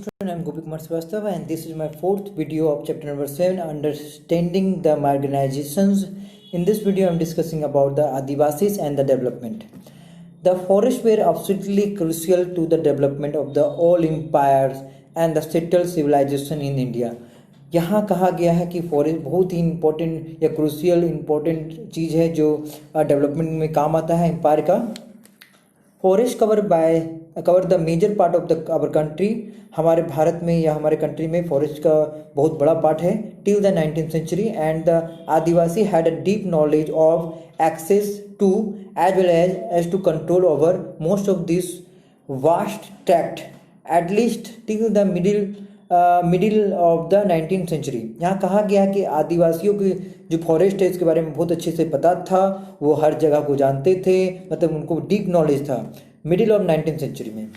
student, I'm Gopi Kumar Srivastava and this is my fourth video of chapter number 7, Understanding the Marginalizations. In this video, I'm discussing about the Adivasis and the development. The forests were absolutely crucial to the development of the all empires and the settled civilization in India. यहाँ कहा गया है कि forest बहुत ही important या crucial important चीज़ है जो डेवलपमेंट में काम आता है एम्पायर का. Forest cover the major part of the our country. हमारे भारत में या हमारे कंट्री में फॉरेस्ट का बहुत बड़ा पार्ट है till the 19th century. And the Adivasi had a deep knowledge of access to as well as to control over most of this vast tract at least till the middle of the 19th century. यहाँ कहा गया कि आदिवासियों की जो forest है इसके बारे में बहुत अच्छे से पता था, वो हर जगह को जानते थे, मतलब उनको डीप नॉलेज था मिडिल ऑफ 19th century में.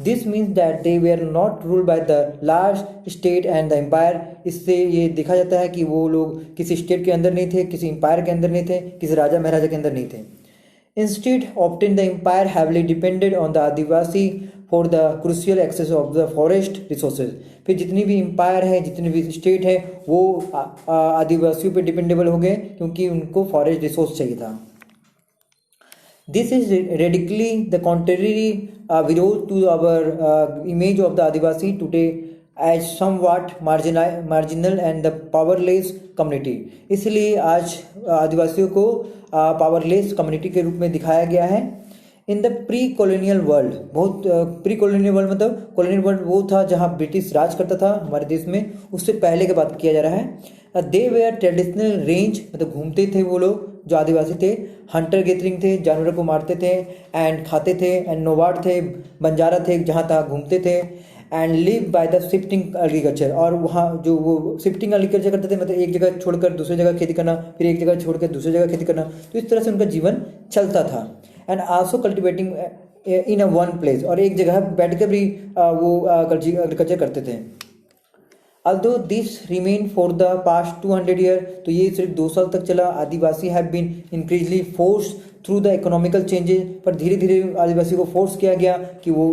This means that they were not ruled by the large state and the empire. इससे ये देखा जाता है कि वो लोग किसी स्टेट के अंदर नहीं थे, किसी एम्पायर के अंदर नहीं थे, किसी राजा महाराजा के अंदर नहीं थे. Instead, often the empire heavily depended on the Adivasi for the crucial access of the forest resources. फिर जितनी भी एम्पायर है, जितनी भी स्टेट है, वो आदिवासियों पे डिपेंडेबल हो गए क्योंकि उनको फॉरेस्ट रिसोर्स चाहिए था. This is radically the contrary विरोध to our image of the Adivasi today as somewhat marginal and the powerless community. इसलिए आज आदिवासियों को पावरलेस कम्युनिटी के रूप में दिखाया गया है. In the pre colonial world, बहुत प्री कॉलोनियल वर्ल्ड मतलब कॉलोनियल वर्ल्ड वो था जहाँ ब्रिटिश राज करता था हमारे देश में, उससे पहले की बात किया जा रहा है. दे वेयर ट्रेडिशनल रेंज, मतलब घूमते थे वो लोग जो आदिवासी थे, हंटर गैदरिंग थे, जानवरों को मारते थे एंड खाते थे, एंड नोवाड थे, बंजारा थे, जहाँ तहाँ घूमते थे. And live by the shifting agriculture, और वहाँ जो वो शिफ्टिंग एग्रीकल्चर करते थे, मतलब एक जगह छोड़कर दूसरी जगह खेती करना, फिर एक जगह छोड़कर दूसरी जगह खेती करना, तो इस तरह से उनका जीवन चलता था. And also cultivating in a one place, और एक जगह बैठकर भी वो एग्रीकल्चर करते थे. Although this remained for the past 200 years, तो ये सिर्फ 2 साल तक चला. आदिवासी have been increasingly forced through the economical changes, पर धीरे धीरे आदिवासी को फोर्स किया गया कि वो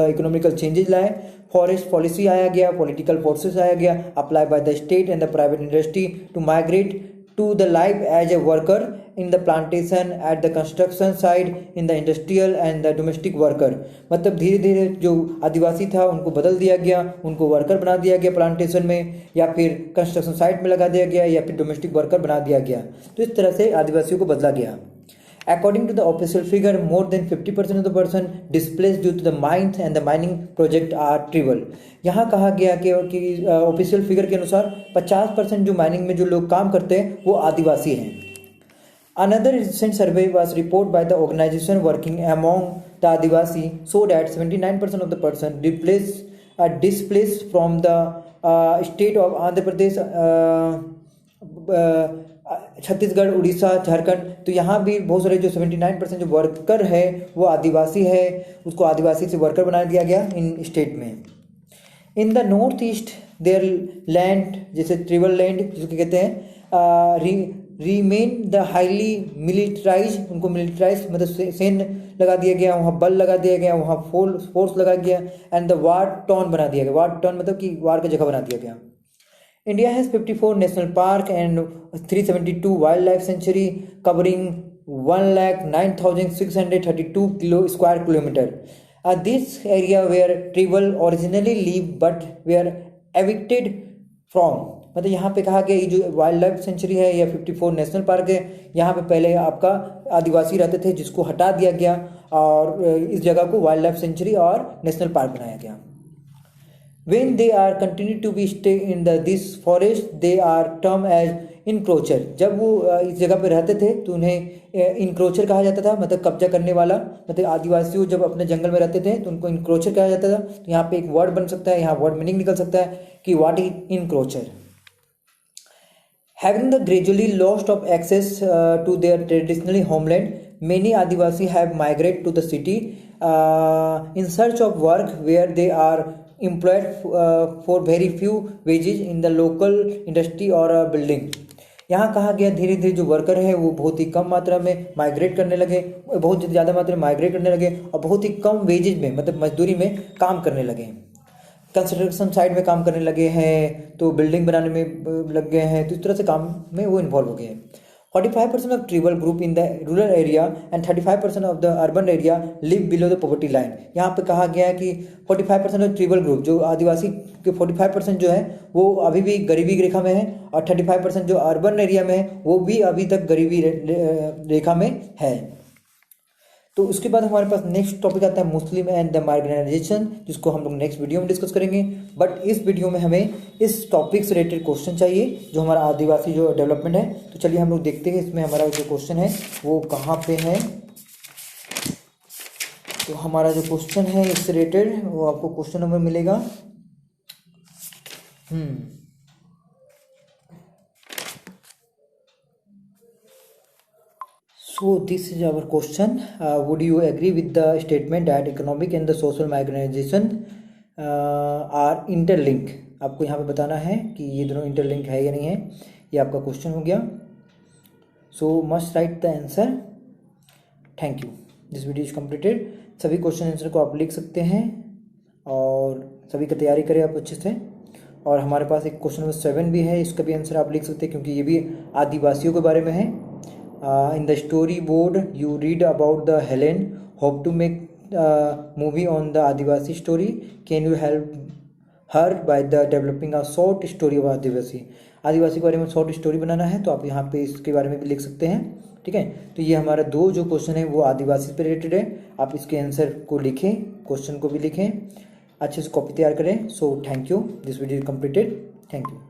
इकोनॉमिकल चेंजेस लाए. फॉरेस्ट पॉलिसी आया गया, पॉलिटिकल फोर्सेस आया गया, apply by the state and the private industry to migrate to the life as a worker in the plantation, at the construction site, in the industrial and the domestic worker. मतलब धीरे धीरे जो आदिवासी था उनको बदल दिया गया, उनको वर्कर बना दिया गया प्लांटेशन में, या फिर कंस्ट्रक्शन साइट में लगा दिया गया, या फिर डोमेस्टिक वर्कर बना दिया गया. तो इस तरह से आदिवासियों को बदला गया. According to the official figure, more than 50% of the person displaced due to the mines and the mining project are tribal. यहाँ कहा गया कि ऑफिशियल फिगर के अनुसार 50% जो माइनिंग में जो लोग काम करते हैं वो आदिवासी हैं. Another recent survey was reported by the organization working among the Adivasi showed that 79% of the person displaced from the state of Andhra Pradesh, Chhattisgarh, Orissa, Jharkhand. तो यहाँ भी बहुत सारे जो 79% जो वर्कर है वो आदिवासी है, उसको आदिवासी से वर्कर बना दिया गया इन स्टेट में. In the north east there land, जैसे ट्रिबल लैंड जिसको कहते हैं, रिमेन द हाईली मिलिटराइज, उनको मिलिटराइज मतलब सैन्य लगा दिया गया, वहाँ बल लगा दिया गया, वहाँ फोर्स लगा गया, एंड द वार टाउन बना दिया गया. वार टाउन मतलब कि वार की जगह बना दिया गया. India has 54 national park and 372 wildlife sanctuary covering 1,09,632 square kilometer. This area where tribal originally live but were evicted from. मतलब यहाँ पे कहा गया ये जो वाइल्ड लाइफ सेंचुरी है या 54 नेशनल पार्क है, यहाँ पे पहले आपका आदिवासी रहते थे जिसको हटा दिया गया और इस जगह को वाइल्ड लाइफ सेंचुरी और नेशनल पार्क बनाया गया. When they are continue to be stay in this forest, they are termed as encroacher. जब वो इस जगह पे रहते थे तो उन्हें इनक्रोचर कहा जाता था, मतलब कब्जा करने वाला. मतलब आदिवासियों जब अपने जंगल में रहते थे तो उनको इनक्रोचर कहा जाता था. तो यहाँ पे एक वर्ड बन सकता है, यहाँ वर्ड मीनिंग निकल सकता है कि what is encroacher. Having the gradually lost of access to their traditionally homeland, many Adivasi have migrated to the city in search of work where they are employed for very few wages in the local industry or building. यहाँ कहा गया धीरे धीरे जो worker है वो बहुत ही कम मात्रा में माइग्रेट करने लगे, बहुत ज़्यादा मात्रा में माइग्रेट करने लगे और बहुत ही कम वेजेज में मतलब मजदूरी में काम करने लगे. कंस्ट्रक्शन साइट में काम करने लगे हैं, तो बिल्डिंग बनाने में लग गए हैं, तो इस तरह से काम में वो इन्वॉल्व हो गए हैं। 45% of tribal group in the rural area and 35% of the urban area live below the poverty line. यहाँ पे कहा गया है कि 45% ऑफ ट्राइबल ग्रुप, जो आदिवासी के 45% जो है वो अभी भी गरीबी की रेखा में है, और 35% जो अर्बन एरिया में है वो भी अभी तक गरीबी रेखा में है। तो उसके बाद हमारे पास नेक्स्ट टॉपिक आता है मुस्लिम एंड द मार्जिनाइजेशन, जिसको हम लोग नेक्स्ट वीडियो में डिस्कस करेंगे। बट इस वीडियो में हमें इस टॉपिक से रिलेटेड क्वेश्चन चाहिए, जो हमारा आदिवासी जो डेवलपमेंट है। तो चलिए हम लोग देखते हैं इसमें हमारा जो क्वेश्चन है वो कहाँ पे है। तो हमारा जो क्वेश्चन है इससे रिलेटेड वो आपको क्वेश्चन नंबर मिलेगा So this is our question. Would you agree with the statement that economic and the social marginalization are interlinked? आपको यहाँ पे बताना है कि ये दोनों इंटरलिंक है या नहीं है। ये आपका क्वेश्चन हो गया। So must write the answer. Thank you. This video is completed. सभी क्वेश्चन आंसर को आप लिख सकते हैं और सभी की तैयारी करें आप अच्छे से। और हमारे पास एक क्वेश्चन नंबर 7 भी है, इसका भी आंसर आप लिख सकते हैं क्योंकि ये भी आदिवासियों के बारे में है। In the storyboard you read about the Helen hope to make movie on the Adivasi story. Can you help her by the developing a short story of आदिवासी के बारे में शॉर्ट स्टोरी बनाना है, तो आप यहाँ पे इसके बारे में भी लिख सकते हैं। ठीक है, तो ये हमारा 2 जो क्वेश्चन है वो आदिवासी पे रिलेटेड है। आप इसके आंसर को लिखें, क्वेश्चन को भी लिखें, अच्छे से कॉपी तैयार करें। So thank you, this video is completed. Thank you.